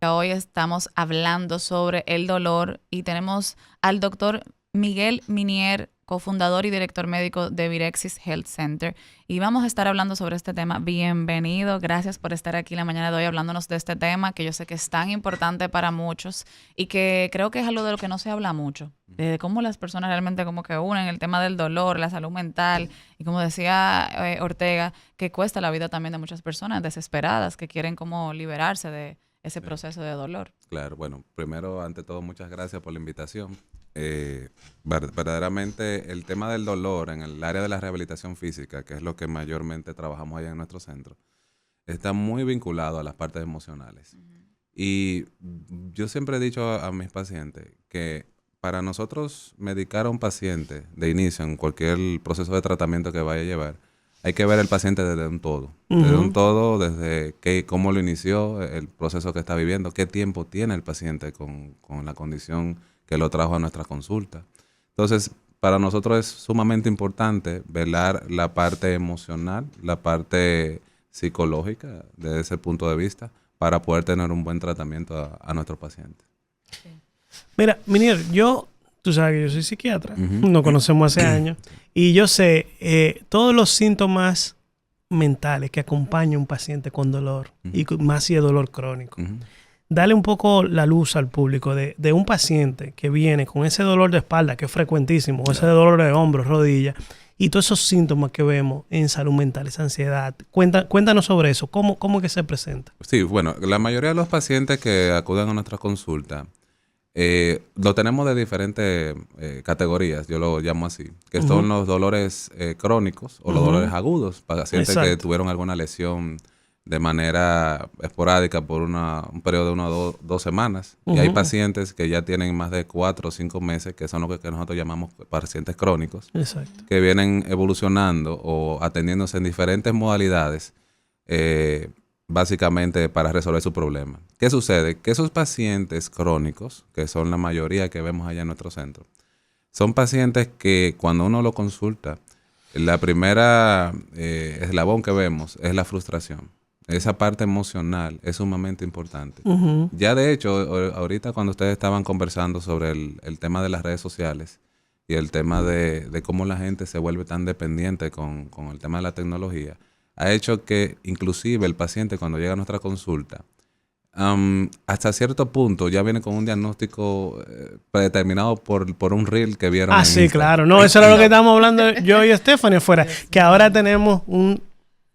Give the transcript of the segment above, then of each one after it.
Hoy estamos hablando sobre el dolor y tenemos al doctor Miguel Minier, cofundador y director médico de Virexis Health Center. Y vamos a estar hablando sobre este tema. Bienvenido, gracias por estar aquí la mañana de hoy hablándonos de este tema que yo sé que es tan importante para muchos y que creo que es algo de lo que no se habla mucho. De cómo las personas realmente como que unen el tema del dolor, la salud mental y como decía Ortega, que cuesta la vida también de muchas personas desesperadas que quieren como liberarse de ese proceso de dolor. Claro, bueno, primero, ante todo, muchas gracias por la invitación. Verdaderamente el tema del dolor en el área de la rehabilitación física, que es lo que mayormente trabajamos allá en nuestro centro, está muy vinculado a las partes emocionales. Y yo siempre he dicho a mis pacientes que para nosotros medicar a un paciente de inicio en cualquier proceso de tratamiento que vaya a llevar, hay que ver al paciente desde un todo. Desde un todo, desde cómo lo inició, el proceso que está viviendo, qué tiempo tiene el paciente con la condición que lo trajo a nuestra consulta. Entonces, para nosotros es sumamente importante velar la parte emocional, la parte psicológica desde ese punto de vista para poder tener un buen tratamiento a nuestros pacientes. Sí. Mira, Minier, tú sabes que yo soy psiquiatra, nos conocemos hace años, y yo sé todos los síntomas mentales que acompañan a un paciente con dolor, y más si es dolor crónico. Dale un poco la luz al público de un paciente que viene con ese dolor de espalda, que es frecuentísimo, o ese dolor de hombros, rodillas, y todos esos síntomas que vemos en salud mental, esa ansiedad. Cuéntanos sobre eso, ¿cómo es que se presenta? Sí, bueno, la mayoría de los pacientes que acuden a nuestra consulta, lo tenemos de diferentes categorías, yo lo llamo así, que son los dolores crónicos o los dolores agudos, pacientes que tuvieron alguna lesión de manera esporádica por un periodo de 1 o 2 semanas. Y hay pacientes que ya tienen más de 4 o 5 meses, que son lo que nosotros llamamos pacientes crónicos, que vienen evolucionando o atendiéndose en diferentes modalidades, básicamente para resolver su problema. ¿Qué sucede? Que esos pacientes crónicos, que son la mayoría que vemos allá en nuestro centro, son pacientes que cuando uno lo consulta, la primera eslabón que vemos es la frustración. Esa parte emocional es sumamente importante. Ya de hecho, ahorita cuando ustedes estaban conversando sobre el tema de las redes sociales y el tema de cómo la gente se vuelve tan dependiente con el tema de la tecnología, ha hecho que inclusive el paciente cuando llega a nuestra consulta, hasta cierto punto ya viene con un diagnóstico predeterminado por un reel que vieron en sí, Instagram. Claro. No, eso era lo que estábamos hablando yo y Stephanie afuera, que ahora tenemos un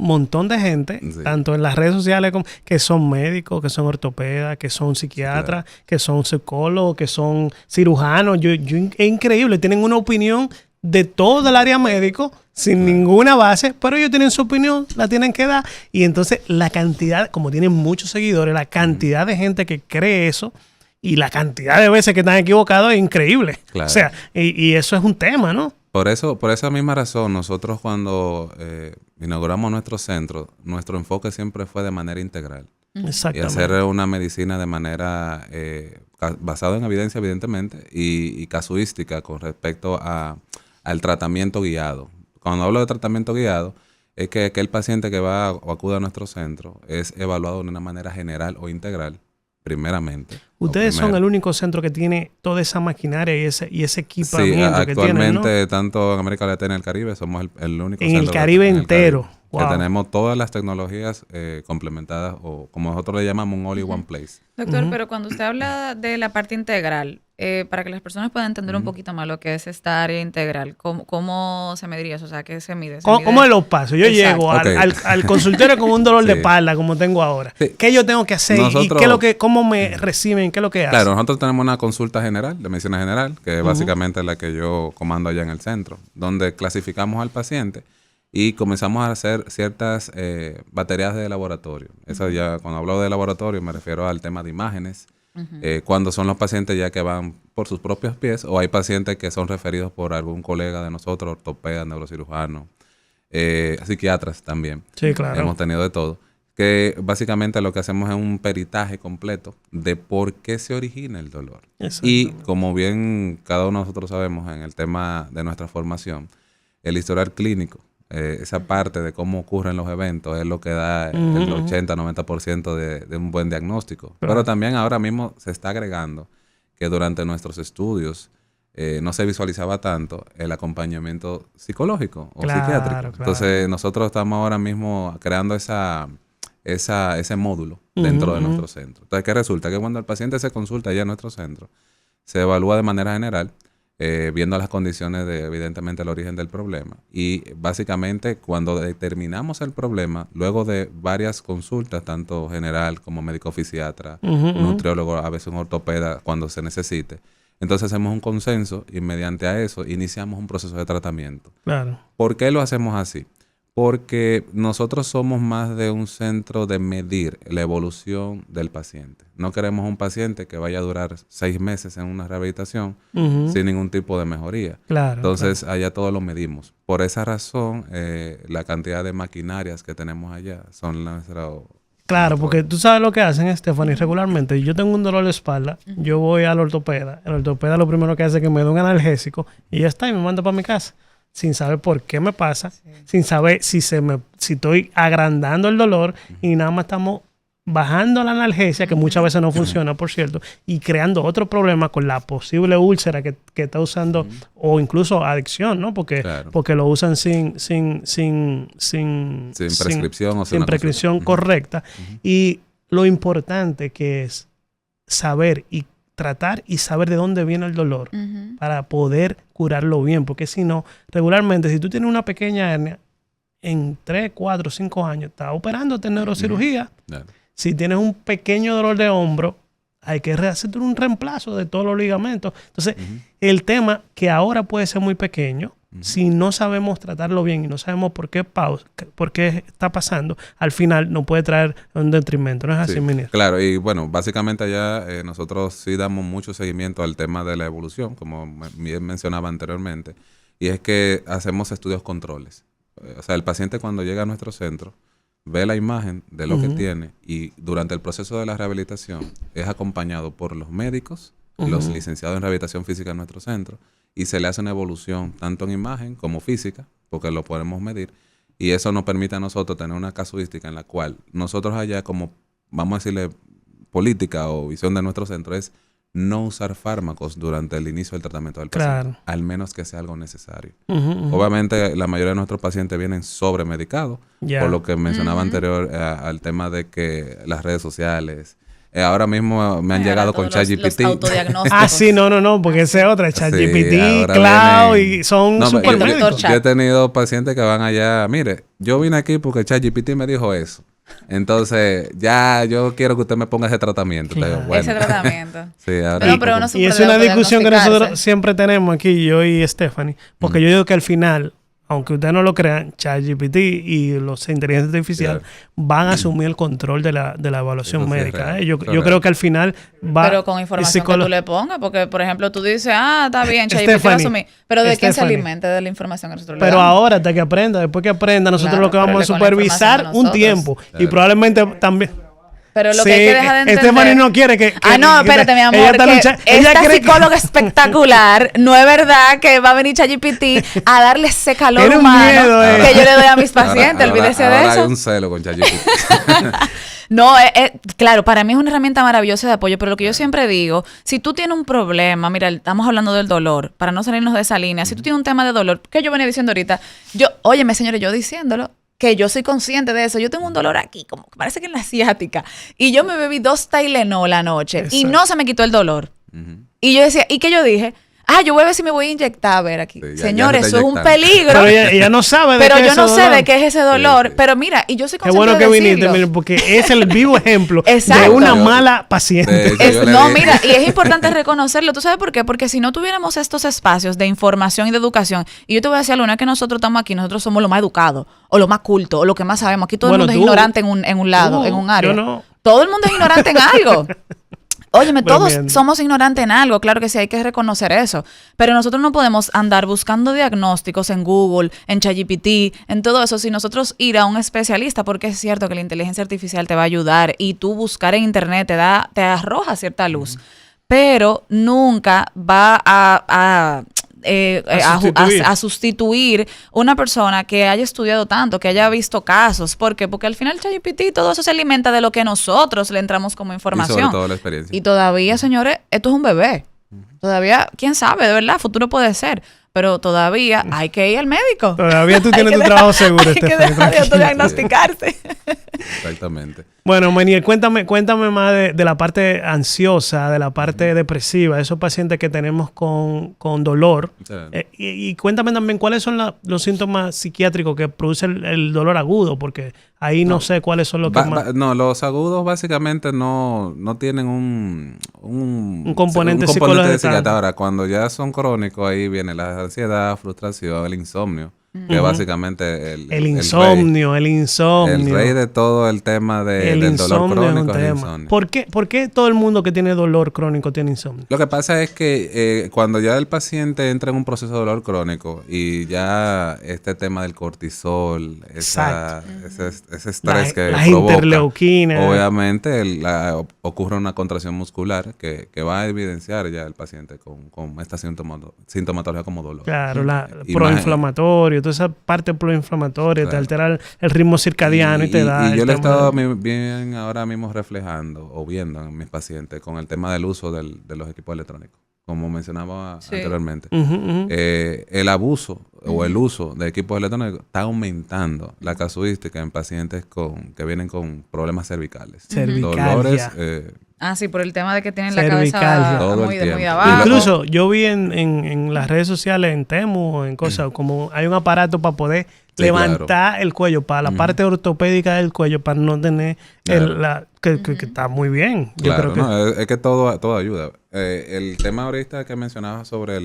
montón de gente, tanto en las redes sociales como que son médicos, que son ortopedas, que son psiquiatras, que son psicólogos, que son cirujanos. Es increíble, tienen una opinión de todo el área médico sin ninguna base, pero ellos tienen su opinión, la tienen que dar. Y entonces la cantidad, como tienen muchos seguidores, la cantidad de gente que cree eso y la cantidad de veces que están equivocados es increíble. Claro. O sea, y eso es un tema, ¿no? Por esa misma razón, nosotros cuando inauguramos nuestro centro, nuestro enfoque siempre fue de manera integral. Y hacer una medicina de manera basada en evidencia, evidentemente, y casuística con respecto al tratamiento guiado. Cuando hablo de tratamiento guiado, es que aquel paciente que va o acude a nuestro centro es evaluado de una manera general o integral, primeramente. Ustedes son el único centro que tiene toda esa maquinaria y ese equipamiento que tienen, ¿no? Actualmente, tanto en América Latina y el Caribe, somos el único en centro. El Caribe entero. Que tenemos todas las tecnologías complementadas, o como nosotros le llamamos, un all in one place. Doctor, pero cuando usted habla de la parte integral, para que las personas puedan entender un poquito más lo que es esta área integral, ¿cómo se mediría eso? O sea, ¿qué se mide? ¿Cómo es los pasos? Yo llego al consultorio con un dolor de espalda, como tengo ahora. ¿Qué yo tengo que hacer? ¿Cómo me reciben? ¿Qué es lo que hacen? Claro, nosotros tenemos una consulta general, de medicina general, que es básicamente la que yo comando allá en el centro, donde clasificamos al paciente y comenzamos a hacer ciertas baterías de laboratorio. Eso ya, cuando hablo de laboratorio, me refiero al tema de imágenes, cuando son los pacientes ya que van por sus propios pies, o hay pacientes que son referidos por algún colega de nosotros, ortopedas, neurocirujanos, psiquiatras también. Sí, claro. Hemos tenido de todo. Que básicamente lo que hacemos es un peritaje completo de por qué se origina el dolor. Y como bien cada uno de nosotros sabemos en el tema de nuestra formación, el historial clínico esa parte de cómo ocurren los eventos es lo que da el 80-90% de un buen diagnóstico. Pero también ahora mismo se está agregando que durante nuestros estudios no se visualizaba tanto el acompañamiento psicológico o psiquiátrico. Claro. Entonces nosotros estamos ahora mismo creando ese módulo dentro de nuestro centro. Entonces, ¿qué resulta? Que cuando el paciente se consulta allá en nuestro centro, se evalúa de manera general, viendo las condiciones de, evidentemente, el origen del problema. Y básicamente, cuando determinamos el problema, luego de varias consultas, tanto general como médico-fisiatra, nutriólogo, a veces un ortopeda, cuando se necesite, entonces hacemos un consenso y mediante a eso iniciamos un proceso de tratamiento. Claro. ¿Por qué lo hacemos así? Porque nosotros somos más de un centro de medir la evolución del paciente. No queremos un paciente que vaya a durar 6 meses en una rehabilitación sin ningún tipo de mejoría. Claro, entonces, allá todo lo medimos. Por esa razón, la cantidad de maquinarias que tenemos allá son nuestro... Claro, porque tú sabes lo que hacen, Stephanie, regularmente. Yo tengo un dolor de espalda, yo voy al ortopeda. El ortopeda lo primero que hace es que me da un analgésico y ya está, y me manda para mi casa. Sin saber por qué me pasa, sin saber si estoy agrandando el dolor y nada más estamos bajando la analgesia, que muchas veces no funciona, por cierto, y creando otro problema con la posible úlcera que está usando o incluso adicción, ¿no? Porque lo usan sin prescripción o sin prescripción correcta. Y lo importante que es saber y tratar y saber de dónde viene el dolor para poder curarlo bien, porque si no, regularmente, si tú tienes una pequeña hernia, en 3, 4, 5 años, estás operándote en neurocirugía. Si tienes un pequeño dolor de hombro, hay que hacerte un reemplazo de todos los ligamentos. Entonces, el tema que ahora puede ser muy pequeño, si no sabemos tratarlo bien y no sabemos por qué está pasando, al final nos puede traer un detrimento. ¿No es así, ministro? Claro, y bueno, básicamente allá nosotros sí damos mucho seguimiento al tema de la evolución, como bien mencionaba anteriormente, y es que hacemos estudios controles. O sea, el paciente cuando llega a nuestro centro ve la imagen de lo que tiene y durante el proceso de la rehabilitación es acompañado por los médicos, los licenciados en rehabilitación física en nuestro centro, y se le hace una evolución tanto en imagen como física, porque lo podemos medir, y eso nos permite a nosotros tener una casuística en la cual nosotros allá, como vamos a decirle política o visión de nuestro centro, es no usar fármacos durante el inicio del tratamiento del paciente, al menos que sea algo necesario. Obviamente, la mayoría de nuestros pacientes vienen sobremedicados, por lo que mencionaba anterior al tema de que las redes sociales... ahora mismo me han llegado con ChatGPT. Sí, no, porque esa es otra. ChatGPT, Cloud, y son super médicos. Yo he tenido pacientes que van allá, mire, yo vine aquí porque ChatGPT me dijo eso. Entonces, ya yo quiero que usted me ponga ese tratamiento. Entonces, bueno. Ese tratamiento. Sí, ahora y es una discusión que nosotros siempre tenemos aquí, yo y Stephanie, porque yo digo que al final, aunque ustedes no lo crean, ChatGPT y los inteligencia artificial van a asumir el control de la evaluación médica. Yo creo que al final va... Pero con información que tú le pongas, porque, por ejemplo, tú dices, está bien, ChatGPT va a asumir. Pero ¿de quién se alimenta? De la información que nosotros le damos. Pero ahora, hasta que aprenda, después que aprenda, nosotros lo que vamos a supervisar un tiempo. Y probablemente también... Pero lo que hay que dejar de entender... Stephanie no quiere que espérate, mi amor, esta psicóloga espectacular, no es verdad que va a venir ChatGPT a darle ese calor humano que yo le doy a mis pacientes, olvídese de eso. Hay un celo con ChatGPT. No, claro, para mí es una herramienta maravillosa de apoyo, pero lo que yo siempre digo, si tú tienes un problema, mira, estamos hablando del dolor, para no salirnos de esa línea, si tú tienes un tema de dolor, que yo venía diciendo ahorita, óyeme, señores, yo diciéndolo, que yo soy consciente de eso. Yo tengo un dolor aquí, como que parece que en la ciática. Y yo me bebí 2 Tylenol anoche. Y no se me quitó el dolor. Y yo decía, ¿y qué yo dije? Yo voy a ver si me voy a inyectar. A ver aquí. Sí, señores, eso es un peligro. Pero ella no sabe de qué es ese dolor. Pero yo no sé de qué es ese dolor. Sí. Pero mira, y yo soy consciente de decirlo. Qué bueno que viniste, porque es el vivo ejemplo de una mala paciente. Mira, y es importante reconocerlo. ¿Tú sabes por qué? Porque si no tuviéramos estos espacios de información y de educación, y yo te voy a decir, Luna, que nosotros estamos aquí, nosotros somos lo más educados, o lo más culto, o lo que más sabemos. Aquí todo el mundo es ignorante en un lado, en un área. Todo el mundo es ignorante en algo. Óyeme, todos somos ignorantes en algo, claro que sí, hay que reconocer eso. Pero nosotros no podemos andar buscando diagnósticos en Google, en ChatGPT, en todo eso, sin nosotros ir a un especialista, porque es cierto que la inteligencia artificial te va a ayudar y tú buscar en internet te arroja cierta luz. Pero nunca va a a sustituir una persona que haya estudiado tanto, que haya visto casos. ¿Por qué? Porque al final ChatGPT todo eso se alimenta de lo que nosotros le entramos como información. Y sobre todo la experiencia. Y todavía, señores, esto es un bebé. Todavía, quién sabe, de verdad, futuro puede ser. Pero todavía hay que ir al médico. Todavía tú tienes tu trabajo seguro, Hay que dejar de autodiagnosticarse. Exactamente. Bueno, Menier, cuéntame más de la parte ansiosa, de la parte depresiva, esos pacientes que tenemos con dolor. Sí. Y cuéntame también cuáles son los síntomas psiquiátricos que producen el dolor agudo, porque ahí no sé cuáles son los que más... No, los agudos básicamente no tienen un componente psicológico. Ahora, cuando ya son crónicos, ahí viene la ansiedad, frustración, el insomnio. Que básicamente el insomnio. El rey de todo el tema del dolor crónico es el insomnio. ¿Por qué todo el mundo que tiene dolor crónico tiene insomnio? Lo que pasa es que cuando ya el paciente entra en un proceso de dolor crónico y ya este tema del cortisol, ese estrés que las provoca, interleuquinas, obviamente ocurre una contracción muscular que va a evidenciar ya el paciente con esta sintomatología como dolor. Claro, proinflamatorio, toda esa parte proinflamatoria, te altera el ritmo circadiano y te da... Y yo lo he estado bien ahora mismo reflejando o viendo en mis pacientes con el tema del uso de los equipos electrónicos, como mencionaba anteriormente. El abuso o el uso de equipos electrónicos está aumentando la casuística en pacientes que vienen con problemas cervicales. Dolores... sí, por el tema de que tienen la cabeza muy abajo. Incluso yo vi en las redes sociales, en Temu, en cosas, como hay un aparato para poder levantar el cuello, para la parte ortopédica del cuello, para no tener que está muy bien. Claro, yo creo que... es que todo ayuda. El tema ahorita que mencionabas sobre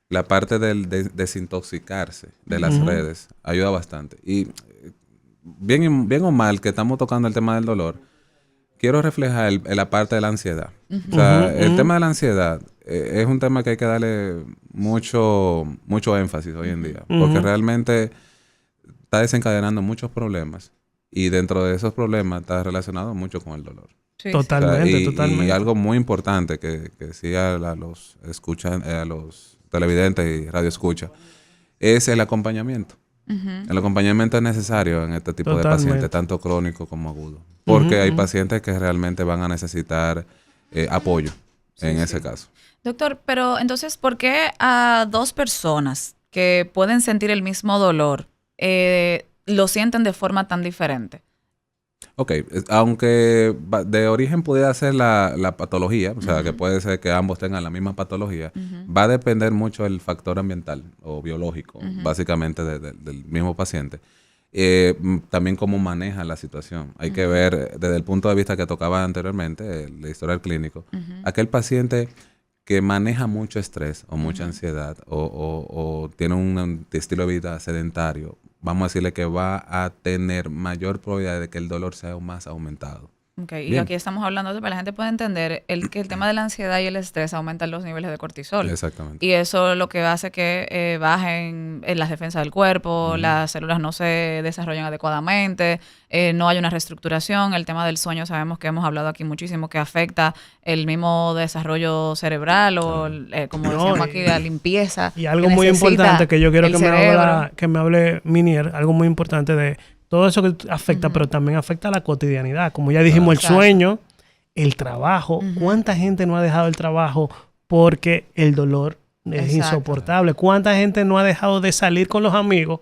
la parte del desintoxicarse de las redes ayuda bastante. Y bien o mal que estamos tocando el tema del dolor, quiero reflejar la parte de la ansiedad. O sea, el tema de la ansiedad es un tema que hay que darle mucho énfasis hoy en día. Porque realmente está desencadenando muchos problemas. Y dentro de esos problemas está relacionado mucho con el dolor. Sí, totalmente. Y algo muy importante que sí a los televidentes y radioescuchas es el acompañamiento. El acompañamiento es necesario en este tipo de pacientes, tanto crónico como agudo. Porque hay pacientes que realmente van a necesitar apoyo en ese caso. Doctor, pero entonces, ¿por qué a dos personas que pueden sentir el mismo dolor lo sienten de forma tan diferente? Ok, aunque de origen pudiera ser la patología, o sea, que puede ser que ambos tengan la misma patología, va a depender mucho del factor ambiental o biológico, básicamente del mismo paciente. También cómo maneja la situación. Hay que ver desde el punto de vista que tocaba anteriormente, el historial clínico, aquel paciente que maneja mucho estrés o mucha ansiedad o tiene un estilo de vida sedentario, vamos a decirle que va a tener mayor probabilidad de que el dolor sea aún más aumentado. Okay. Y aquí estamos hablando de que la gente puede entender que el tema de la ansiedad y el estrés aumentan los niveles de cortisol. Exactamente. Y eso lo que hace que bajen las defensas del cuerpo, las células no se desarrollan adecuadamente, no hay una reestructuración. El tema del sueño sabemos que hemos hablado aquí muchísimo, que afecta el mismo desarrollo cerebral o, como decíamos aquí, la limpieza. Y algo muy importante que yo quiero que me hable Menier, algo muy importante de... Todo eso que afecta, pero también afecta a la cotidianidad. Como ya dijimos, el sueño, el trabajo. ¿Cuánta gente no ha dejado el trabajo porque el dolor es insoportable? ¿Cuánta gente no ha dejado de salir con los amigos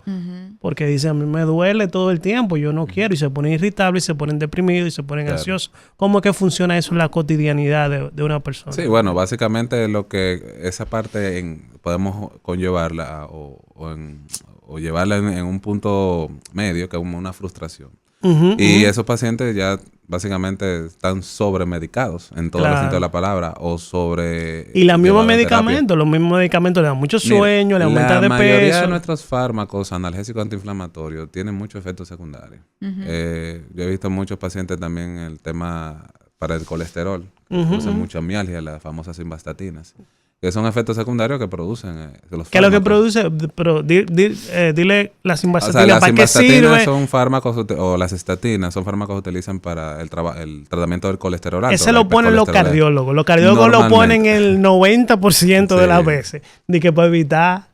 porque dice, a mí me duele todo el tiempo, yo no quiero? Y se ponen irritables, y se ponen deprimidos, y se ponen ansiosos. ¿Cómo es que funciona eso en la cotidianidad de una persona? Sí, bueno, básicamente lo que esa parte podemos conllevarla o llevarla en un punto medio, que es una frustración. Y esos pacientes ya básicamente están sobremedicados en todos los sentidos de la palabra o sobre... Y los mismos medicamentos le dan mucho sueño, le aumentan de peso. La mayoría de nuestros fármacos analgésicos antiinflamatorios tienen muchos efectos secundarios. Yo he visto muchos pacientes también el tema para el colesterol, que producen mucha mialgia, las famosas simvastatinas. que son efectos secundarios que producen los ¿Qué es lo que fármacos. produce? Pero dile las O sea, simvastatinas, las ¿para qué simvastatinas sirve? son fármacos, o las estatinas son fármacos que utilizan para el tratamiento del colesterol alto. Ese lo ponen los cardiólogos. Los cardiólogos lo ponen el 90% de las veces. De que para evitar...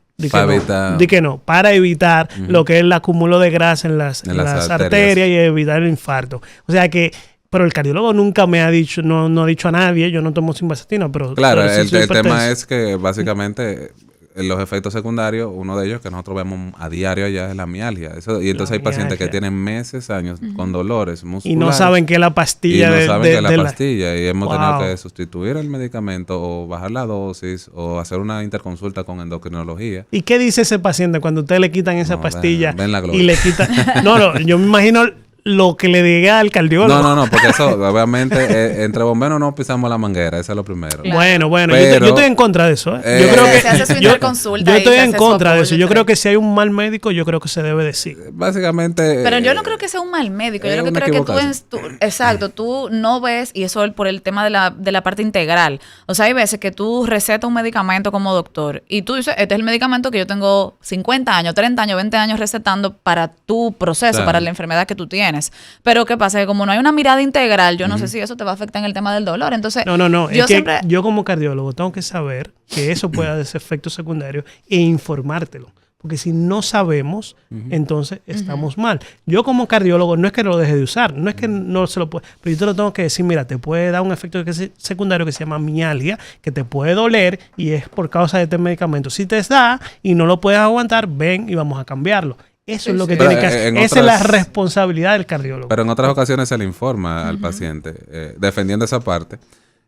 para evitar lo que es el acúmulo de grasa en las arterias y evitar el infarto. O sea que... Pero el cardiólogo nunca me ha dicho, no ha dicho a nadie, yo no tomo simvastatina, pero... Claro, pero sí el tema es que básicamente los efectos secundarios, uno de ellos que nosotros vemos a diario ya es la mialgia. Y entonces hay pacientes que tienen meses, años con dolores musculares. Y no saben que es la pastilla. Y hemos tenido que sustituir el medicamento o bajar la dosis o hacer una interconsulta con endocrinología. ¿Y qué dice ese paciente cuando ustedes le quitan esa pastilla? Ven la gloria. Y le quitan... No, yo me imagino... lo que le diga al cardiólogo. No, porque eso, obviamente, entre bomberos no pisamos la manguera, eso es lo primero. Claro. Bueno, pero, yo estoy en contra de eso. Yo creo que se hace su interconsulta. Yo estoy en contra de eso. Yo creo que si hay un mal médico, yo creo que se debe decir. Básicamente. Pero yo no creo que sea un mal médico. Yo lo que creo que tú no ves, y eso por el tema de la parte integral. O sea, hay veces que tú recetas un medicamento como doctor y tú dices, este es el medicamento que yo tengo 50 años, 30 años, 20 años recetando para tu proceso, para la enfermedad que tú tienes. Pero ¿qué pasa? Que como no hay una mirada integral, yo no sé si eso te va a afectar en el tema del dolor. Entonces, no. Yo como cardiólogo tengo que saber que eso puede ser efecto secundario e informártelo. Porque si no sabemos, entonces estamos mal. Yo como cardiólogo no es que lo deje de usar, no es que no se lo pueda, pero yo te lo tengo que decir, mira, te puede dar un efecto secundario que se llama mialgia, que te puede doler y es por causa de este medicamento. Si te da y no lo puedes aguantar, ven y vamos a cambiarlo. Eso es lo que tiene que hacer. Esa es la responsabilidad del cardiólogo. Pero en otras ocasiones se le informa al paciente, defendiendo esa parte,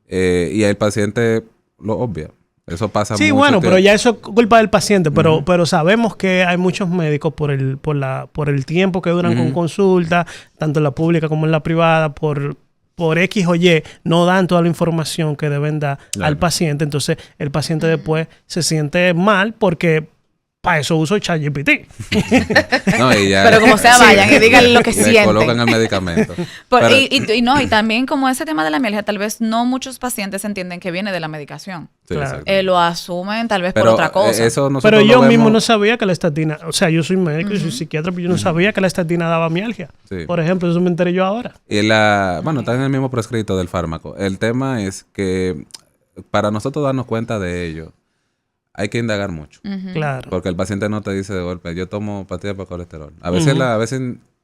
y el paciente lo obvia. Eso pasa mucho. Sí, bueno, pero ya eso es culpa del paciente. Pero sabemos que hay muchos médicos por el tiempo que duran con consulta, tanto en la pública como en la privada, por X o Y, no dan toda la información que deben dar al paciente. Entonces, el paciente después se siente mal porque... Para eso uso ChatGPT. Pero como sea, vayan y digan lo que sienten. Colocan el medicamento. Y también como ese tema de la mialgia, tal vez no muchos pacientes entienden que viene de la medicación. Sí, claro. Lo asumen tal vez por otra cosa. Pero yo mismo no sabía que la estatina... O sea, yo soy médico y soy psiquiatra, pero yo no sabía que la estatina daba mialgia. Sí. Por ejemplo, eso me enteré yo ahora. Y bueno, está en el mismo prescrito del fármaco. El tema es que para nosotros darnos cuenta de ello, hay que indagar mucho. Claro. Porque el paciente no te dice de golpe, yo tomo pastillas para colesterol. A veces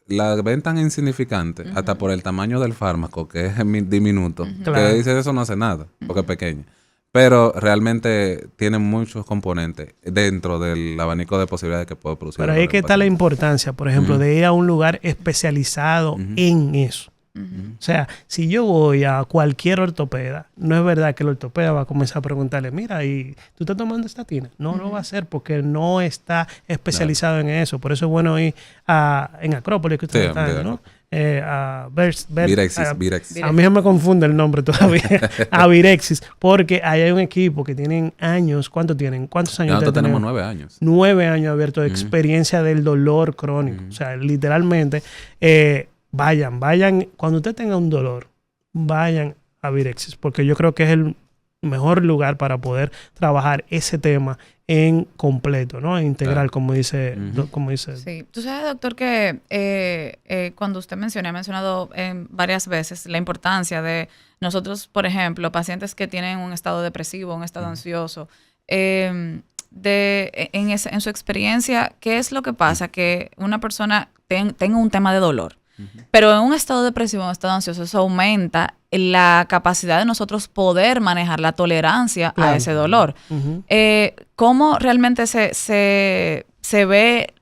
la ven tan insignificante, hasta por el tamaño del fármaco, que es diminuto, que dice eso no hace nada, porque es pequeño. Pero realmente tiene muchos componentes dentro del abanico de posibilidades que puede producir. Pero ahí es que está la importancia, por ejemplo, de ir a un lugar especializado en eso. O sea, si yo voy a cualquier ortopeda, no es verdad que el ortopeda va a comenzar a preguntarle, mira, ¿y tú estás tomando estatina? No lo va a hacer porque no está especializado en eso. Por eso es bueno ir en Acrópolis, que ustedes están, ¿no? A Virexis. A mí se me confunde el nombre todavía. A Virexis, porque ahí hay un equipo que tienen años. ¿Cuántos años? Nosotros tenemos 9 años. 9 años abiertos de experiencia del dolor crónico. O sea, literalmente... Vayan. Cuando usted tenga un dolor, vayan a Virexis, porque yo creo que es el mejor lugar para poder trabajar ese tema en completo, ¿no? En integral, como dice. Sí. Tú sabes, doctor, que cuando usted ha mencionado varias veces la importancia de nosotros, por ejemplo, pacientes que tienen un estado depresivo, un estado ansioso, en su experiencia, ¿qué es lo que pasa? Que una persona tenga un tema de dolor. Pero en un estado depresivo, en un estado ansioso, eso aumenta la capacidad de nosotros poder manejar la tolerancia a ese dolor. ¿Cómo realmente se ve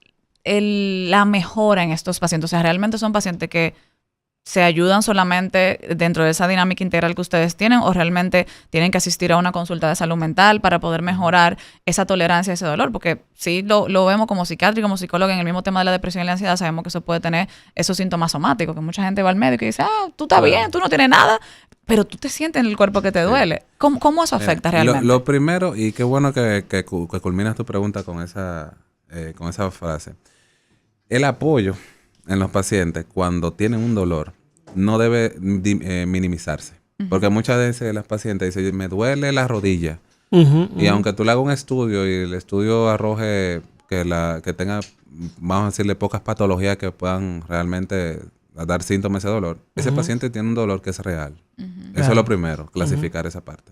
la mejora en estos pacientes? O sea, ¿realmente son pacientes que se ayudan solamente dentro de esa dinámica integral que ustedes tienen o realmente tienen que asistir a una consulta de salud mental para poder mejorar esa tolerancia a ese dolor? Porque sí lo vemos como psiquiatra y como psicólogo en el mismo tema de la depresión y la ansiedad, sabemos que eso puede tener esos síntomas somáticos, que mucha gente va al médico y dice, tú estás bien, tú no tienes nada, pero tú te sientes en el cuerpo que te duele. ¿Cómo eso afecta realmente? Lo primero, y qué bueno que culminas tu pregunta con esa frase, el apoyo en los pacientes cuando tienen un dolor no debe minimizarse. Porque muchas veces las pacientes dicen, me duele la rodilla, Y aunque tú le hagas un estudio y el estudio arroje que tenga, vamos a decirle, pocas patologías que puedan realmente dar síntomas de dolor, ese paciente tiene un dolor que es real. Eso es lo primero, clasificar esa parte.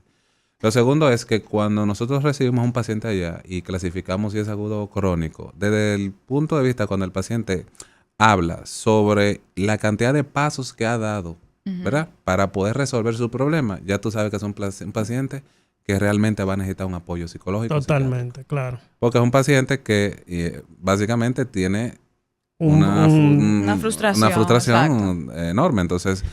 Lo segundo es que cuando nosotros recibimos un paciente allá y clasificamos si es agudo o crónico, desde el punto de vista cuando el paciente habla sobre la cantidad de pasos que ha dado, ¿verdad? Para poder resolver su problema, ya tú sabes que es un paciente que realmente va a necesitar un apoyo psicológico. Totalmente, claro. Porque es un paciente que básicamente tiene una frustración enorme. Entonces,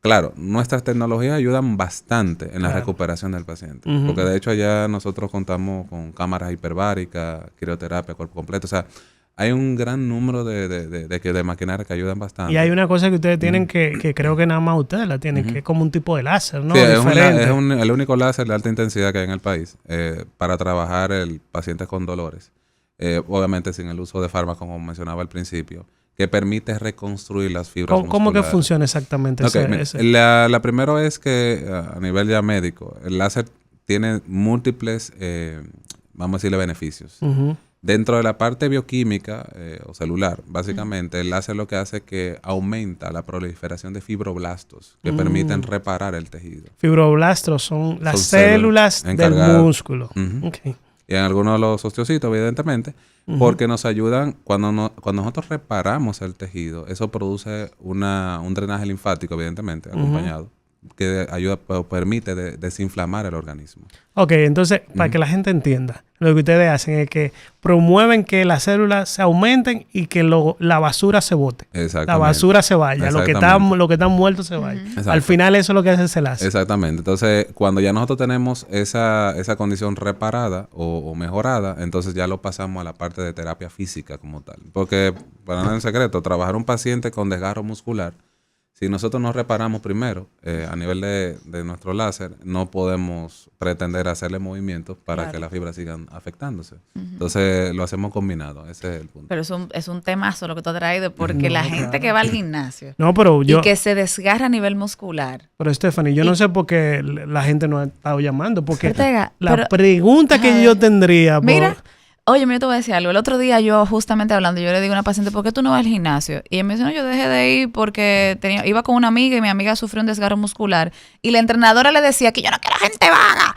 claro, nuestras tecnologías ayudan bastante en la recuperación del paciente. Porque de hecho allá nosotros contamos con cámaras hiperbáricas, crioterapia, cuerpo completo. O sea, hay un gran número de maquinaria que ayudan bastante. Y hay una cosa que ustedes tienen que creo que nada más ustedes la tienen, que es como un tipo de láser, ¿no? Sí, diferente. es el único láser de alta intensidad que hay en el país para trabajar el paciente con dolores. Obviamente sin el uso de fármacos, como mencionaba al principio, que permite reconstruir las fibras musculares. ¿Cómo que funciona exactamente ese? La primero es que a nivel ya médico, el láser tiene múltiples, vamos a decirle, beneficios. Dentro de la parte bioquímica o celular, básicamente, el láser lo que hace es que aumenta la proliferación de fibroblastos que permiten reparar el tejido. Fibroblastos son las células del músculo. Okay. Y en algunos de los osteocitos, evidentemente, porque nos ayudan, cuando nosotros reparamos el tejido, eso produce un drenaje linfático, evidentemente, acompañado, que ayuda, permite desinflamar el organismo. Ok, entonces, para que la gente entienda, lo que ustedes hacen es que promueven que las células se aumenten y que la basura se bote. La basura se vaya, lo que está muerto se vaya. Al final eso es lo que hace ese láser. Exactamente. Entonces, cuando ya nosotros tenemos esa condición reparada o mejorada, entonces ya lo pasamos a la parte de terapia física como tal. Porque, para nada en secreto, trabajar un paciente con desgarro muscular, si nosotros no reparamos primero a nivel de nuestro láser, no podemos pretender hacerle movimientos para que las fibras sigan afectándose. Entonces, lo hacemos combinado. Ese es el punto. Pero es un temazo lo que tú has traído, porque la gente que va al gimnasio y que se desgarra a nivel muscular. Pero, Stephanie, yo no sé por qué la gente no ha estado llamando, porque pregunta que yo tendría... Mira... Oye, yo te voy a decir algo. El otro día yo justamente hablando, yo le digo a una paciente, ¿por qué tú no vas al gimnasio? Y ella me dice, no, yo dejé de ir porque iba con una amiga y mi amiga sufrió un desgarro muscular. Y la entrenadora le decía que yo no quiero gente vaga.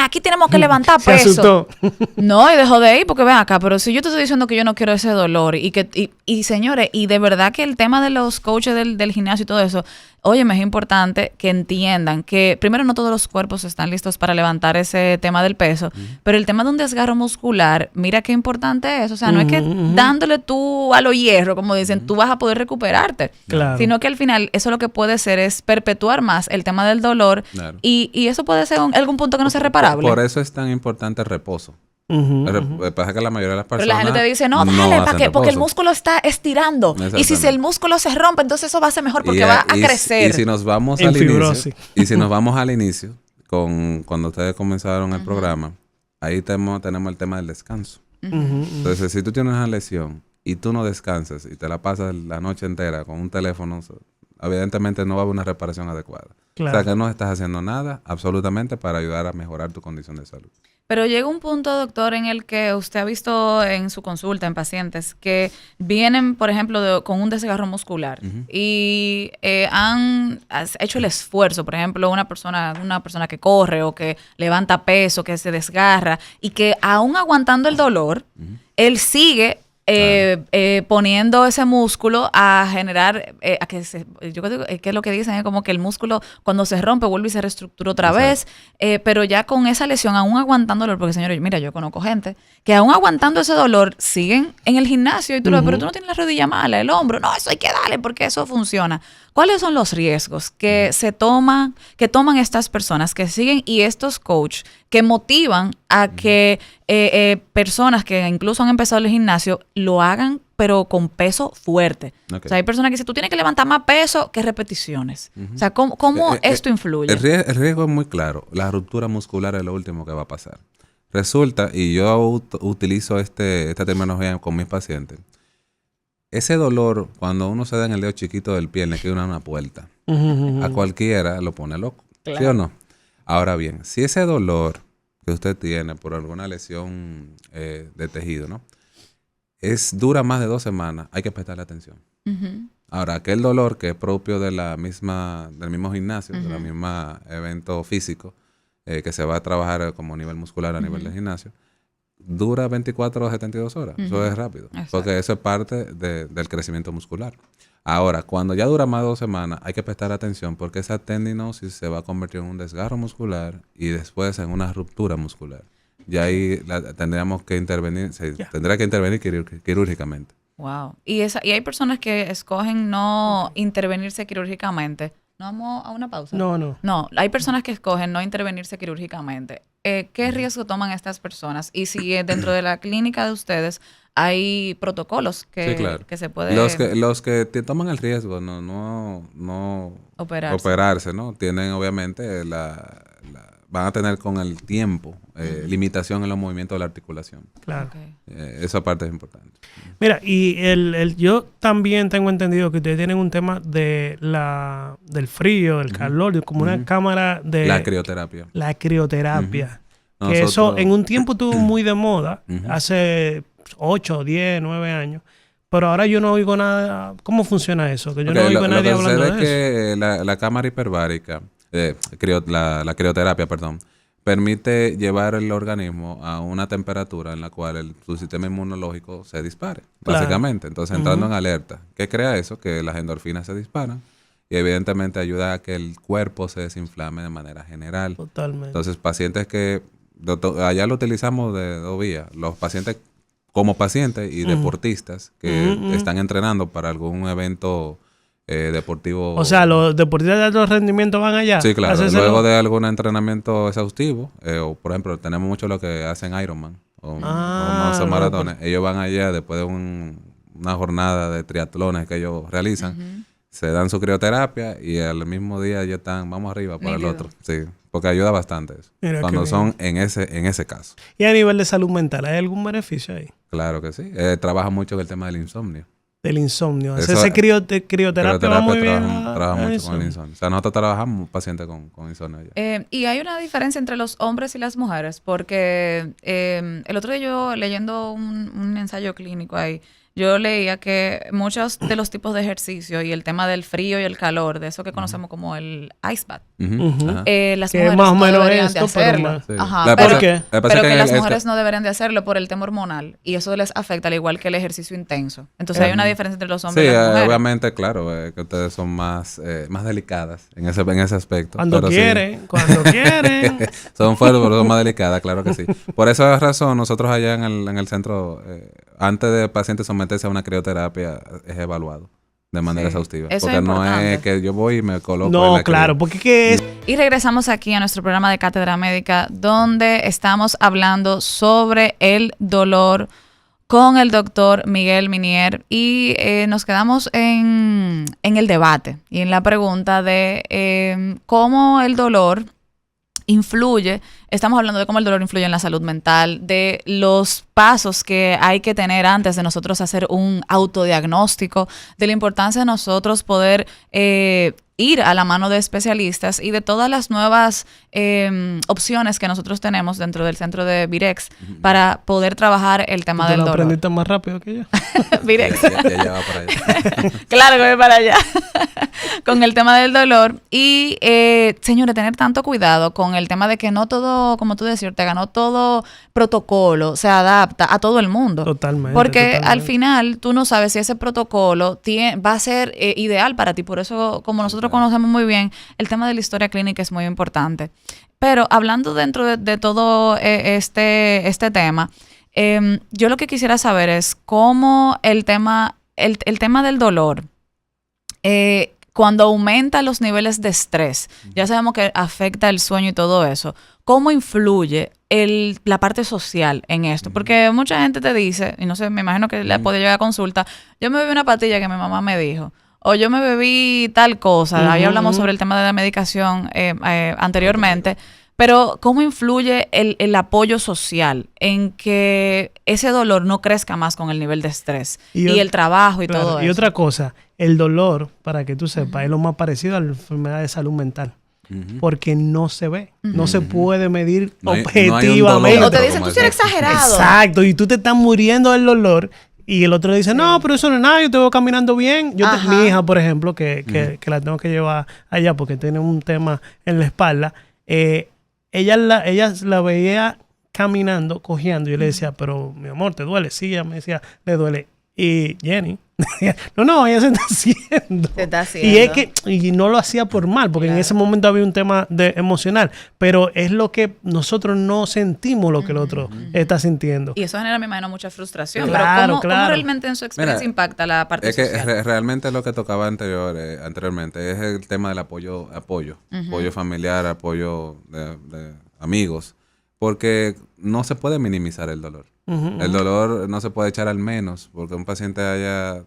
Aquí tenemos que levantar peso. Se asustó. No, y dejó de ir porque ven acá, pero si yo te estoy diciendo que yo no quiero ese dolor y señores, y de verdad que el tema de los coaches del gimnasio y todo eso, óyeme, es importante que entiendan que primero no todos los cuerpos están listos para levantar ese tema del peso, pero el tema de un desgarro muscular, mira qué importante es. O sea, no es que dándole tú a lo hierro, como dicen, tú vas a poder recuperarte. Claro. Sino que al final eso lo que puede ser es perpetuar más el tema del dolor y eso puede ser algún punto que no sea reparable. Por eso es tan importante el reposo. Pasa que la mayoría de las personas... Pero la gente te dice, no, dale, porque el músculo está estirando. Y si el músculo se rompe, entonces eso va a ser mejor porque va a crecer. Y si nos vamos al inicio, cuando ustedes comenzaron el programa, ahí tenemos el tema del descanso. Entonces, si tú tienes una lesión y tú no descansas y te la pasas la noche entera con un teléfono, evidentemente no va a haber una reparación adecuada. Claro. O sea, que no estás haciendo nada absolutamente para ayudar a mejorar tu condición de salud. Pero llega un punto, doctor, en el que usted ha visto en su consulta, en pacientes, que vienen, por ejemplo, con un desgarro muscular y han hecho el esfuerzo, por ejemplo, una persona que corre o que levanta peso, que se desgarra y que aún aguantando el dolor, él sigue poniendo ese músculo a generar, yo creo que es lo que dicen, es como que el músculo cuando se rompe vuelve y se reestructura otra vez, pero ya con esa lesión, aún aguantando dolor, porque señores, mira, yo conozco gente que aún aguantando ese dolor siguen en el gimnasio y tú lo ves, pero tú no tienes la rodilla mala, el hombro, no, eso hay que darle porque eso funciona. ¿Cuáles son los riesgos que toman estas personas que siguen y estos coaches que motivan a que personas que incluso han empezado el gimnasio lo hagan, pero con peso fuerte? Okay. O sea, hay personas que dicen, tú tienes que levantar más peso que repeticiones. O sea, ¿cómo esto influye? El riesgo es muy claro. La ruptura muscular es lo último que va a pasar. Resulta, y yo utilizo esta terminología con mis pacientes, ese dolor, cuando uno se da en el dedo chiquito del pie, le queda una puerta. A cualquiera lo pone loco. Claro. ¿Sí o no? Ahora bien, si ese dolor que usted tiene por alguna lesión de tejido, ¿no? Dura más de 2 semanas, hay que prestarle atención. Ahora, aquel dolor que es propio de del mismo gimnasio, del mismo evento físico, que se va a trabajar como nivel muscular a nivel de gimnasio, dura 24 o 72 horas. Eso es rápido. Exacto. Porque eso es parte del crecimiento muscular. Ahora, cuando ya dura más de 2 semanas, hay que prestar atención porque esa tendinosis se va a convertir en un desgarro muscular y después en una ruptura muscular. Y ahí tendríamos que intervenir, tendrá que intervenir quirúrgicamente. Wow. Y hay personas que escogen no intervenirse quirúrgicamente. ¿No vamos a una pausa? No. No, hay personas que escogen no intervenirse quirúrgicamente. ¿Qué riesgo toman estas personas? Y si dentro de la clínica de ustedes hay protocolos que se pueden... Los que toman el riesgo no operarse, ¿no? Tienen obviamente van a tener con el tiempo limitación en los movimientos de la articulación. Claro. Okay. Esa parte es importante. Mira, y yo también tengo entendido que ustedes tienen un tema del frío, del calor, como una cámara de... La crioterapia. La crioterapia. Que eso en un tiempo estuvo muy de moda, hace 8, 10, 9 años. Pero ahora yo no oigo nada. ¿Cómo funciona eso? Que yo no oigo a nadie hablando de eso. Que la cámara hiperbárica, la crioterapia, perdón, permite llevar el organismo a una temperatura en la cual su sistema inmunológico se dispare, básicamente. Entonces, entrando en alerta. ¿Qué crea eso? Que las endorfinas se disparan y evidentemente ayuda a que el cuerpo se desinflame de manera general. Totalmente. Entonces, pacientes que... allá lo utilizamos de 2 vías. Los pacientes como pacientes y deportistas que están entrenando para algún evento deportivo. O sea, los deportistas de alto rendimiento van allá. Sí, claro. Luego de algún entrenamiento exhaustivo, o por ejemplo, tenemos muchos los que hacen Ironman o maratones. Ellos van allá después de una jornada de triatlones que ellos realizan. Se dan su crioterapia y al mismo día ya están, vamos arriba para el otro. Sí, porque ayuda bastante eso. Mira, cuando son en ese caso. ¿Y a nivel de salud mental, hay algún beneficio ahí? Claro que sí. Trabaja mucho en el tema del insomnio. Del insomnio. Ese crioterapia va muy bien. Trabaja mucho con el insomnio. O sea, nosotros trabajamos pacientes con insomnio. Y hay una diferencia entre los hombres y las mujeres, porque el otro día yo leyendo un ensayo clínico ahí, yo leía que muchos de los tipos de ejercicio y el tema del frío y el calor, de eso que conocemos como el ice bath, las mujeres más o menos no deberían de hacerlo. Sí. ¿Por qué? Pero que las mujeres no deberían de hacerlo por el tema hormonal y eso les afecta al igual que el ejercicio intenso. Entonces hay una diferencia entre los hombres y las mujeres. Obviamente, claro, que ustedes son más delicadas en ese aspecto. Cuando quieren. Son fuertes, pero son más delicadas, claro que sí. Por esa razón, nosotros allá en el centro, antes de pacientes someterse a una crioterapia, es evaluado de manera exhaustiva. Eso porque es no importante. es que yo voy y me coloco No, en la claro, porque ¿qué es? Y regresamos aquí a nuestro programa de Cátedra Médica, donde estamos hablando sobre el dolor con el doctor Miguel Minier y nos quedamos en el debate y en la pregunta de cómo el dolor influye. Estamos hablando de cómo el dolor influye en la salud mental, de los pasos que hay que tener antes de nosotros hacer un autodiagnóstico, de la importancia de nosotros poder ir a la mano de especialistas y de todas las nuevas opciones que nosotros tenemos dentro del centro de Virex para poder trabajar el tema del dolor. ¿Tú lo aprendiste más rápido que yo? Virex. Ya va para allá. Claro que voy para allá. Con el tema del dolor. Y, señores, tener tanto cuidado con el tema de que no todo, como tú decías, Ortega, no todo protocolo se adapta a todo el mundo. Totalmente. Porque al final tú no sabes si ese protocolo va a ser ideal para ti. Por eso, como nosotros conocemos muy bien, el tema de la historia clínica es muy importante. Pero hablando dentro de todo este tema, yo lo que quisiera saber es cómo el tema del dolor, cuando aumenta los niveles de estrés, ya sabemos que afecta el sueño y todo eso, ¿cómo influye la parte social en esto? Porque mucha gente te dice, y no sé, me imagino que le puede llegar a consulta, yo me bebí una pastilla que mi mamá me dijo, o yo me bebí tal cosa, ahí hablamos sobre el tema de la medicación anteriormente, pero ¿cómo influye el apoyo social en que ese dolor no crezca más con el nivel de estrés y el trabajo y todo eso? Y otra cosa, el dolor, para que tú sepas, es lo más parecido a la enfermedad de salud mental. porque no se ve. No se puede medir No hay objetivamente. un O te dolor, dicen, como tú sí eres decía. exagerado. Exacto, y tú te estás muriendo del dolor. Y el otro dice, no, pero eso no es nada, yo te veo caminando bien. Mi hija, por ejemplo, que la tengo que llevar allá porque tiene un tema en la espalda, ella la veía caminando, cojeando. Yo le decía, pero mi amor, ¿te duele? Sí, ella me decía, le duele. Y Jenny, no, ella se está haciendo. Se está haciendo. Y es que, y no lo hacía por mal, porque en ese momento había un tema emocional, pero es lo que nosotros no sentimos lo que el otro está sintiendo. Y eso genera, me imagino, mucha frustración. Claro, Pero ¿cómo realmente en su experiencia impacta la parte es que social? realmente lo que tocaba anteriormente es el tema del apoyo familiar, apoyo de amigos, porque no se puede minimizar el dolor. El dolor no se puede echar al menos, porque un paciente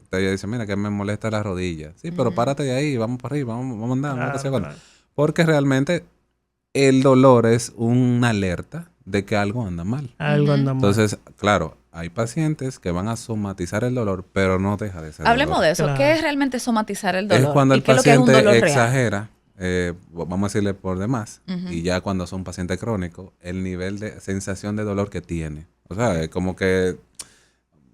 te dice, mira, que me molesta la rodilla. Sí, pero párate de ahí, vamos para arriba, vamos andando. Claro. Porque realmente el dolor es una alerta de que algo anda mal. Algo anda mal. Entonces, claro, hay pacientes que van a somatizar el dolor, pero no deja de ser Hablemos dolor. de eso. Claro. ¿Qué es realmente somatizar el dolor? Es cuando el ¿Qué paciente es lo que es un dolor exagera. Vamos a decirle por demás, y ya cuando son pacientes crónicos, el nivel de sensación de dolor que tiene. O sea, es como que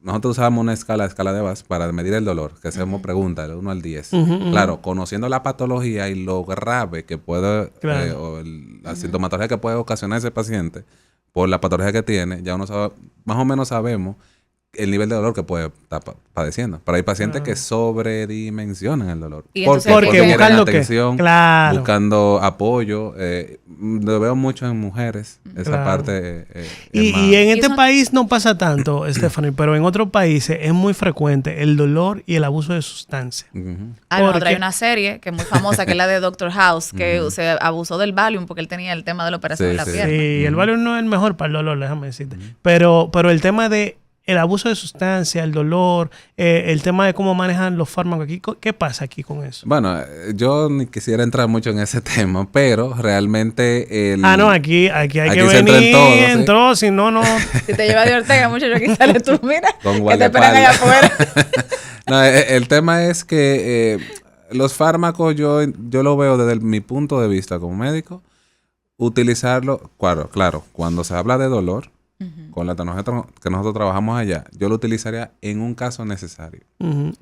nosotros usábamos una escala de Bass para medir el dolor, que hacemos preguntas del 1 al 10. Claro, conociendo la patología y lo grave que puede, o la sintomatología que puede ocasionar ese paciente por la patología que tiene, ya uno sabe, más o menos sabemos el nivel de dolor que puede estar padeciendo. Pero hay pacientes que sobredimensionan el dolor. Porque buscan atención, buscando apoyo. Lo veo mucho en mujeres, esa parte. Y en este país no pasa tanto, Stephanie, pero en otros países es muy frecuente el dolor y el abuso de sustancias. Hay una serie que es muy famosa, que es la de Doctor House, que se abusó del Valium porque él tenía el tema de la operación de la pierna. Sí, el Valium no es el mejor para el dolor, déjame decirte. Pero el tema de el abuso de sustancia, el dolor, el tema de cómo manejan los fármacos aquí. ¿Qué pasa aquí con eso? Bueno, yo ni quisiera entrar mucho en ese tema, pero realmente aquí hay que venir en todo, si no... Si te llevas de Ortega, muchacho, aquí sales tú, mira, que te esperan allá afuera. No, el tema es que los fármacos yo lo veo desde mi punto de vista como médico, utilizarlo, claro, cuando se habla de dolor, con la tecnología que nosotros trabajamos allá, yo lo utilizaría en un caso necesario.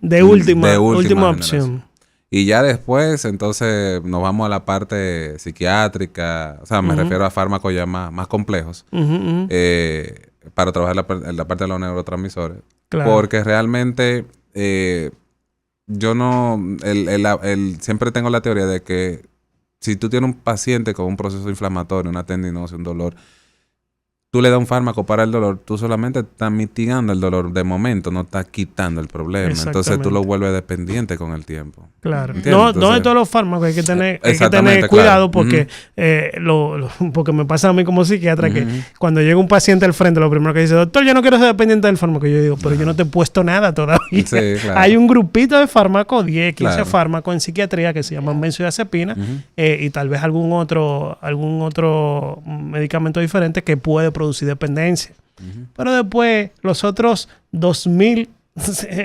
De última opción. Y ya después, entonces, nos vamos a la parte psiquiátrica. O sea, me refiero a fármacos ya más complejos. Para trabajar en la parte de los neurotransmisores. Claro. Porque realmente yo no... siempre tengo la teoría de que si tú tienes un paciente con un proceso inflamatorio, una tendinosis, un dolor, tú le das un fármaco para el dolor, tú solamente estás mitigando el dolor de momento, no estás quitando el problema. Entonces tú lo vuelves dependiente con el tiempo. Claro. No de todos los fármacos hay que tener cuidado porque porque me pasa a mí como psiquiatra que cuando llega un paciente al frente, lo primero que dice, doctor, yo no quiero ser dependiente del fármaco. Yo digo, pero yo no te he puesto nada todavía. Sí, claro. Hay un grupito de fármacos, 10, 15 fármacos en psiquiatría que se llaman benzodiazepina y tal vez algún otro medicamento diferente que puede producir dependencia. Pero después los otros 2000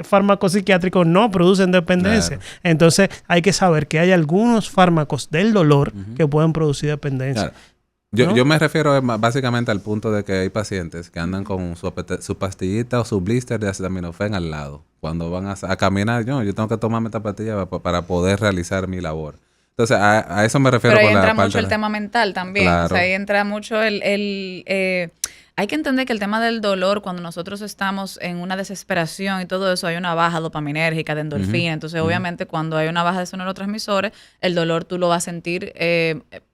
fármacos psiquiátricos no producen dependencia. Claro. Entonces hay que saber que hay algunos fármacos del dolor que pueden producir dependencia. Claro. Yo me refiero básicamente al punto de que hay pacientes que andan con su pastillita o su blister de acetaminofén al lado. Cuando van a caminar, yo tengo que tomarme esta pastilla para poder realizar mi labor. Entonces, a eso me refiero. Pero ahí entra mucho el tema mental también. Claro. O sea, ahí entra mucho hay que entender que el tema del dolor, cuando nosotros estamos en una desesperación y todo eso, hay una baja dopaminérgica de endorfina. Entonces, obviamente, cuando hay una baja de esos neurotransmisores, el dolor tú lo vas a sentir,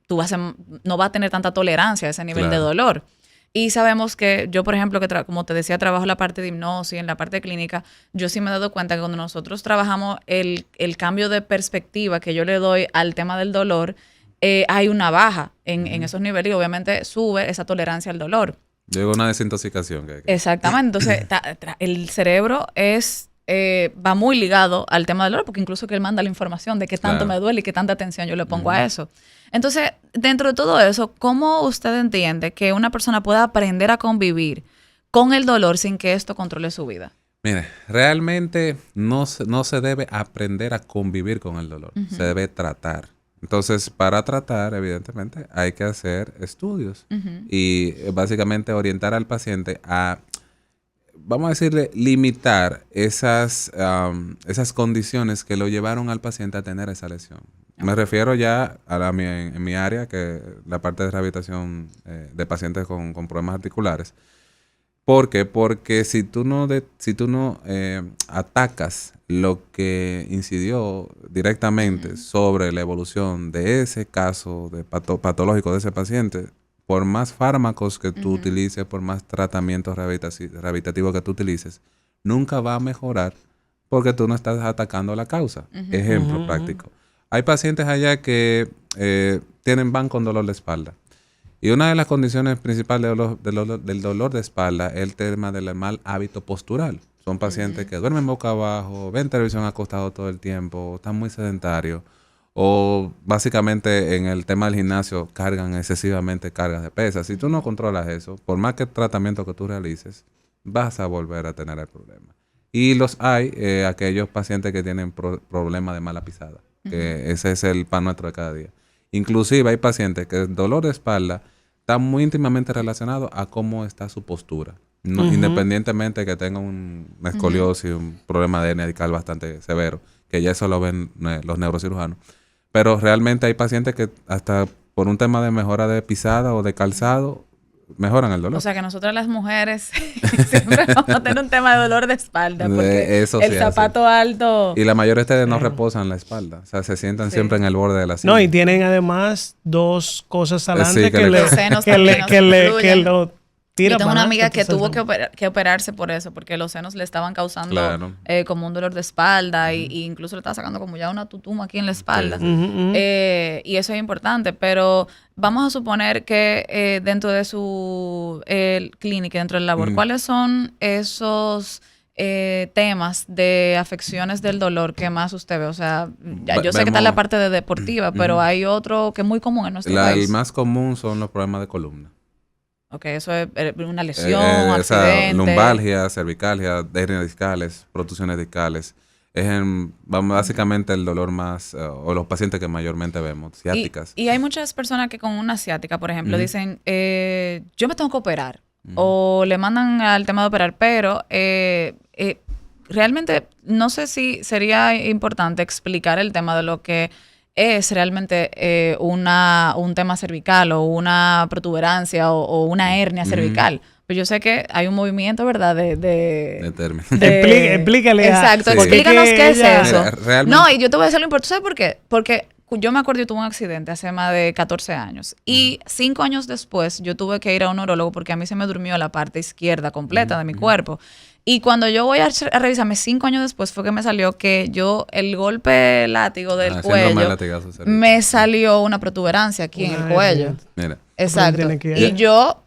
no vas a tener tanta tolerancia a ese nivel de dolor. Y sabemos que yo, por ejemplo, que como te decía, trabajo en la parte de hipnosis, en la parte clínica, yo sí me he dado cuenta que cuando nosotros trabajamos el cambio de perspectiva que yo le doy al tema del dolor, hay una baja en esos niveles y obviamente sube esa tolerancia al dolor. Llega una desintoxicación. Exactamente. Entonces, el cerebro va muy ligado al tema del dolor, porque incluso que él manda la información de qué tanto me duele y qué tanta atención yo le pongo a eso. Entonces, dentro de todo eso, ¿cómo usted entiende que una persona pueda aprender a convivir con el dolor sin que esto controle su vida? Mire, realmente no se debe aprender a convivir con el dolor. Se debe tratar. Entonces, para tratar, evidentemente, hay que hacer estudios y básicamente orientar al paciente a, vamos a decirle, limitar esas condiciones que lo llevaron al paciente a tener esa lesión. Me refiero ya en mi área, que la parte de rehabilitación de pacientes con problemas articulares. ¿Por qué? Porque si tú no atacas lo que incidió directamente sobre la evolución de ese caso de patológico de ese paciente, por más fármacos que tú utilices, por más tratamientos rehabilitativos que tú utilices, nunca va a mejorar porque tú no estás atacando la causa. Ejemplo práctico. Hay pacientes allá que van con dolor de espalda. Y una de las condiciones principales del dolor de espalda es el tema del mal hábito postural. Son pacientes que duermen boca abajo, ven televisión acostado todo el tiempo, están muy sedentarios o básicamente en el tema del gimnasio cargan excesivamente cargas de pesas. Si tú no controlas eso, por más que tratamiento que tú realices, vas a volver a tener el problema. Y hay aquellos pacientes que tienen problemas de mala pisada, que ese es el pan nuestro de cada día. Inclusive hay pacientes que el dolor de espalda está muy íntimamente relacionado a cómo está su postura. Independientemente de que tenga una escoliosis, un problema de hernia discal bastante severo, que ya eso lo ven los neurocirujanos. Pero realmente hay pacientes que hasta por un tema de mejora de pisada o de calzado, mejoran el dolor. O sea que nosotras las mujeres siempre vamos a tener un tema de dolor de espalda porque eso el zapato alto... Y la mayoría de ustedes no reposan la espalda. O sea, se sientan siempre en el borde de la silla. No, y tienen además dos cosas adelante los senos que lo tira. Yo tengo una amiga que tuvo que operarse por eso, porque los senos le estaban causando como un dolor de espalda y incluso le estaba sacando como ya una tutuma aquí en la espalda. Y eso es importante, pero vamos a suponer que dentro de su clínica, dentro del labor, ¿cuáles son esos temas de afecciones del dolor que más usted ve? O sea, yo sé que está la parte de deportiva, pero hay otro que es muy común en nuestro país. El más común son los problemas de columna. Ok, eso es una lesión, accidente. Lumbalgia, cervicalgia, hernias discales, protusiones discales. Es básicamente el dolor más, o los pacientes que mayormente vemos, ciáticas. Y hay muchas personas que con una ciática, por ejemplo, dicen, yo me tengo que operar. O le mandan al tema de operar, pero realmente no sé si sería importante explicar el tema de lo que es realmente un tema cervical o una protuberancia o una hernia cervical. Pues yo sé que hay un movimiento, ¿verdad? De términos. Explícale. Exacto, explícanos qué es eso. Mira, no, y yo te voy a decir lo importante. ¿Sabes por qué? Porque yo me acuerdo, yo tuve un accidente hace más de 14 años. Y 5 años después, yo tuve que ir a un neurólogo porque a mí se me durmió la parte izquierda completa de mi cuerpo. Y cuando yo voy a revisarme 5 años después fue que me salió que el golpe látigo del cuello, me salió una protuberancia aquí en el cuello. Mira. Exacto. Y yo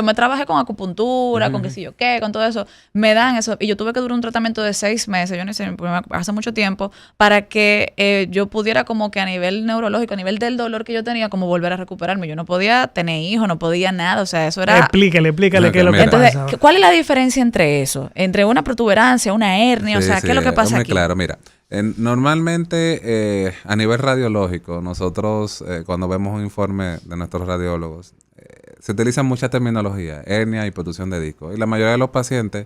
me trabajé con acupuntura, con qué sé yo qué, con todo eso. Me dan eso. Y yo tuve que durar un tratamiento de 6 meses, yo no sé, hace mucho tiempo, para que yo pudiera como que a nivel neurológico, a nivel del dolor que yo tenía, como volver a recuperarme. Yo no podía tener hijos, no podía nada. O sea, eso era... Explícale qué es lo que entonces, pasa. ¿cuál es la diferencia entre eso? Entre una protuberancia, una hernia, o sea, ¿qué es lo que pasa aquí? Claro, mira. Normalmente, a nivel radiológico, nosotros cuando vemos un informe de nuestros radiólogos, se utiliza mucha terminología, hernia y protusión de disco. Y la mayoría de los pacientes,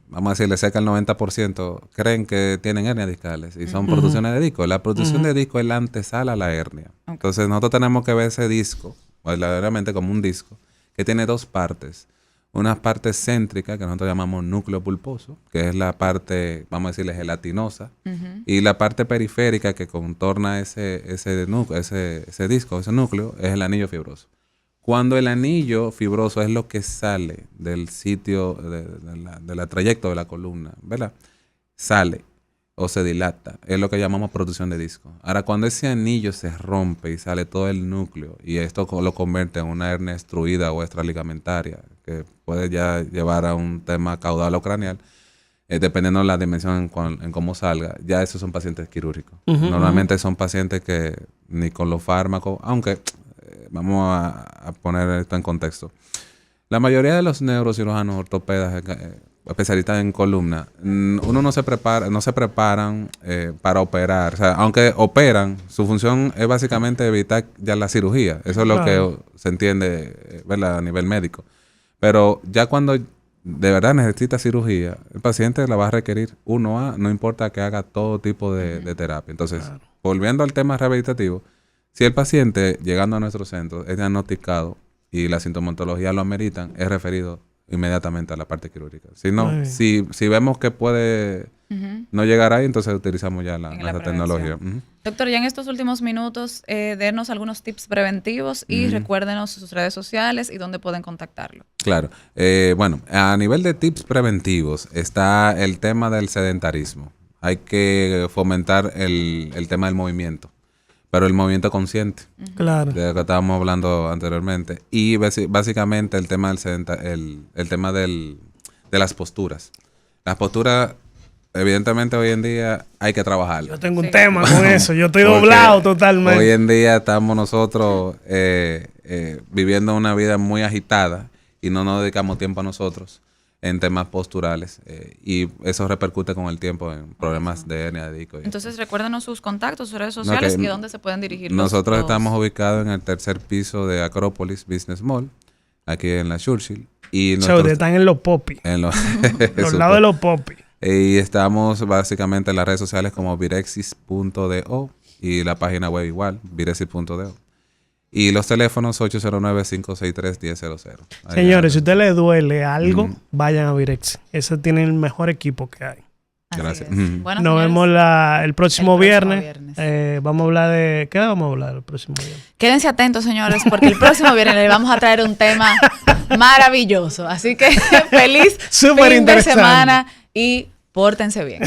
vamos a decirle cerca del 90%, creen que tienen hernias discales y son protusiones de disco. La protusión de disco es la antesala a la hernia. Okay. Entonces, nosotros tenemos que ver ese disco, verdaderamente como un disco, que tiene dos partes. Una parte céntrica, que nosotros llamamos núcleo pulposo, que es la parte, vamos a decirle, gelatinosa, y la parte periférica que contorna ese disco, ese núcleo, es el anillo fibroso. Cuando el anillo fibroso es lo que sale del sitio, de la trayecto de la columna, ¿verdad? Sale o se dilata, es lo que llamamos protusión de disco. Ahora, cuando ese anillo se rompe y sale todo el núcleo, y esto lo convierte en una hernia extruida o extraligamentaria, que puede ya llevar a un tema caudal o craneal, dependiendo de la dimensión en cómo salga, ya esos son pacientes quirúrgicos. Normalmente son pacientes que ni con los fármacos, aunque vamos a poner esto en contexto. La mayoría de los neurocirujanos ortopedas especialistas en columna, uno no se preparan para operar. O sea, aunque operan, su función es básicamente evitar ya la cirugía. Eso es lo que se entiende, ¿verdad? A nivel médico. Pero ya cuando de verdad necesita cirugía, el paciente la va a requerir 1A, no importa que haga todo tipo de terapia. Entonces, volviendo al tema rehabilitativo, si el paciente, llegando a nuestro centro, es diagnosticado y la sintomatología lo ameritan, es referido inmediatamente a la parte quirúrgica. Si no, si vemos que puede no llegar ahí, entonces utilizamos ya la tecnología. Doctor, ya en estos últimos minutos, denos algunos tips preventivos y recuérdenos sus redes sociales y dónde pueden contactarlo. Claro. Bueno, a nivel de tips preventivos está el tema del sedentarismo. Hay que fomentar el tema del movimiento, pero el movimiento consciente. Claro. De lo que estábamos hablando anteriormente. Y básicamente el tema el tema de las posturas. Las posturas, evidentemente, hoy en día hay que trabajarlas. Yo tengo un tema con eso. Yo estoy doblado totalmente. Hoy en día estamos nosotros viviendo una vida muy agitada y no nos dedicamos tiempo a nosotros en temas posturales y eso repercute con el tiempo en problemas de hernia de disco. Entonces, recuérdenos sus contactos, sus redes sociales y dónde se pueden dirigir. Nosotros estamos ubicados en el 3er piso de Acrópolis Business Mall, aquí en la Churchill. Y ustedes están en los popis. En los lados de los popis. Y estamos básicamente en las redes sociales como virexis.do y la página web igual, virexis.do. Y los teléfonos 809-563-1000. Señores, si a usted le duele algo, vayan a Virex. Ese tiene el mejor equipo que hay. Gracias. Bueno, nos señores, vemos el próximo viernes. Vamos a hablar de... ¿Qué vamos a hablar el próximo viernes? Quédense atentos, señores, porque el próximo viernes les vamos a traer un tema maravilloso. Así que feliz fin de semana y pórtense bien.